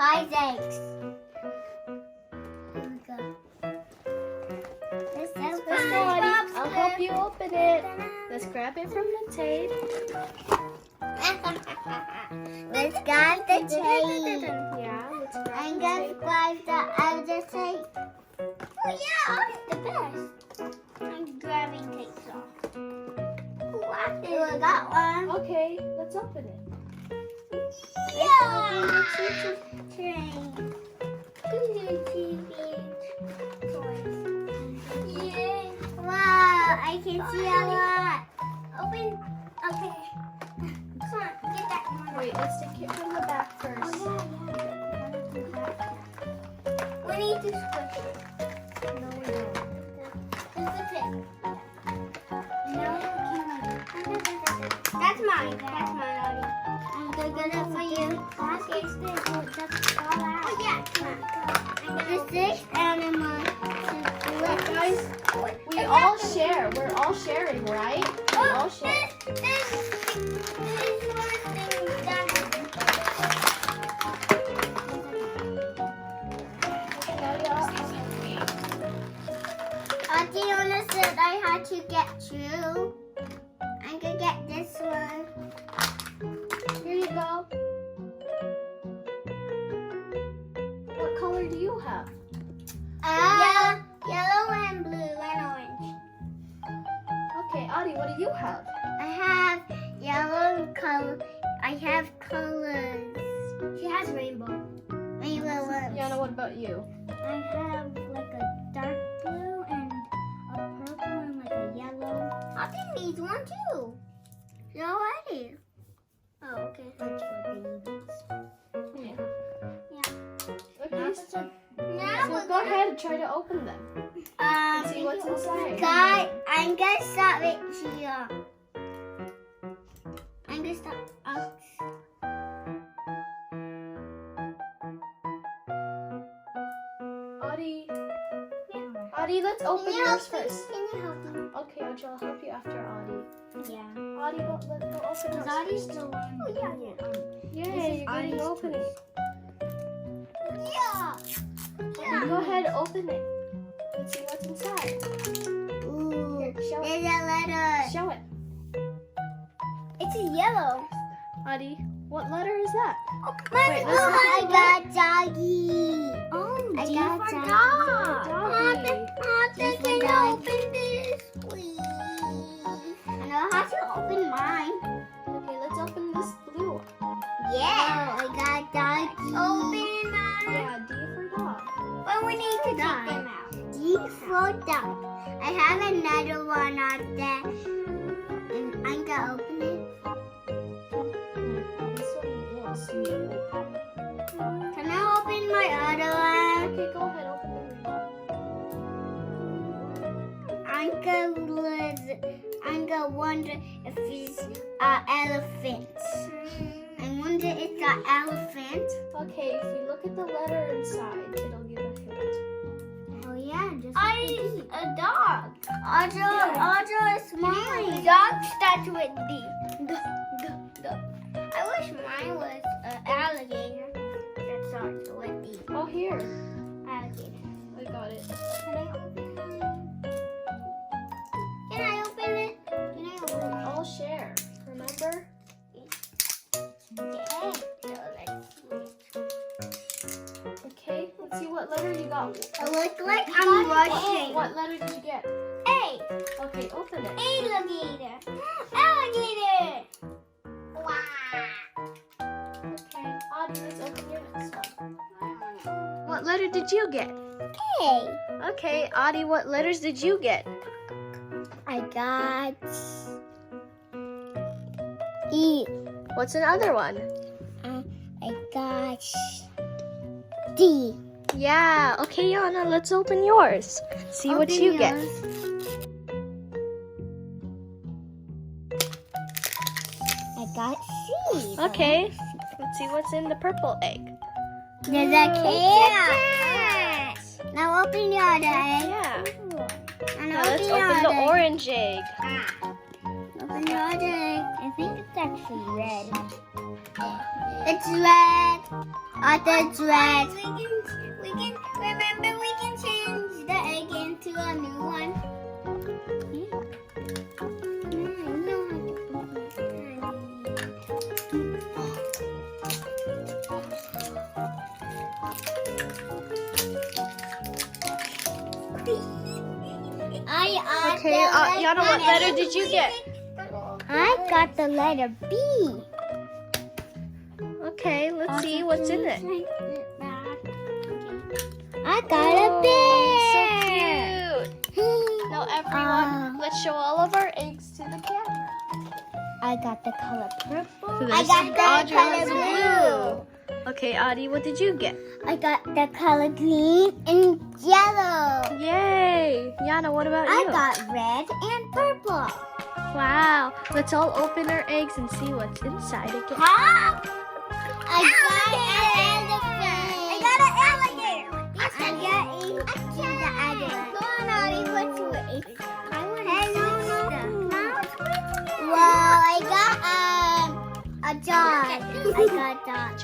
Surprise Eggs. Here we go. Let's go, Audie. I'll help you open it. Let's grab it from the tape. Let's grab the tape. Yeah, let's grab I'm the gonna tape. grab the other tape. Oh yeah, Audie's the best. I'm grabbing tapes off. Ooh, I got one. Okay, let's open it. Yeah. Open the choo-choo train. ChuChuTV toys. Yay. Wow, I can see a lot. Open. Okay. Come on, get that one. Wait, let's take it from the back first. We need to squish it. No, we don't. Just a tip. No, that's mine. That's mine, Audie. I'm gonna get it for you. Oh yeah, come on. The sixth animal. Wait, guys, we all share. We're all sharing, right? We all share. Diona said I had to get two. I'm gonna get this one. Here you go. What color do you have? Yellow and blue and orange. Okay, Audie, what do you have? I have yellow color. I have colors. She has rainbow. Rainbow ones. Yana, what about you? I have like a dark blue and a purple and like a yellow. I think needs one too. You're already. Oh, okay. That's for babies. Okay, so Now go ahead and try to open them. See what's inside. Guys, I'm gonna stop it here. I'm gonna stop. Audie, let's open yours first. Can you help me? Okay, Audrey, I'll help you after Audie. Yeah. Audie, let's go open yours. Audie's the one. Oh yeah. Yay, you're getting to open it. Yeah. Audie, go ahead, open it. Let's see what's inside. Ooh. Here, show it. There's a letter. Show it. It's a yellow. Audie, what letter is that? Wait, I got doggy. Oh, I D got for dog. doggy. Mother, can you open this, please? I know how to open mine. Okay, let's open this blue one. Yeah, I got doggy. Open mine. Yeah, D for dog. But we need to take them out. D for dog. I have another one out there. And I'm gonna open it. This one is sweet. Can I open my other one? Okay, go ahead, open I'm gonna wonder if it's an elephant. I wonder if it's an elephant. Okay, if you look at the letter inside, it'll give a hint. Oh yeah, just like a dog. Audra is mine. Dog starts with D. I wish mine was an alligator that starts with D. Oh, here. Alligator. I got it. Can I open it? Can I open it? All share. Remember? Okay, let's see what letter you got. It looks like I'm rushing. What letter did you get? A. Okay, open it. Alligator. Alligator. Wow. Okay, Audie, let's open your next one. What letter did you get? A. Okay, Audie, what letters did you get? I got E. What's another one? I got D. Yeah, okay, Yana, let's open yours. See what Open you get. yours. I got C. Okay, let's see what's in the purple egg. There's a cat. Now open your other egg. Yeah. And Now let's open the orange egg. Open another egg. I think it's actually red. It's red. It's red. We can remember we can change the egg into a new one. Okay, Yana, what letter did you get? I got the letter B. Okay, let's see what's in it. I got a bear. So cute. Now everyone, let's show all of our eggs to the camera. I got the color purple. So I there's got the Audrey color has blue. Okay, Audie, what did you get? I got the color green and yellow. Yay! Yana, what about I you? got red and purple. Wow. Let's all open our eggs and see what's inside again. Huh? I got an elephant. I got an alligator. I got the alligator. Go on, Audie. What's yours? I want to Well, I got a dog. I got dog.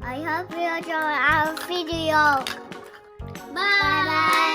I hope you enjoy our video. Bye. Bye.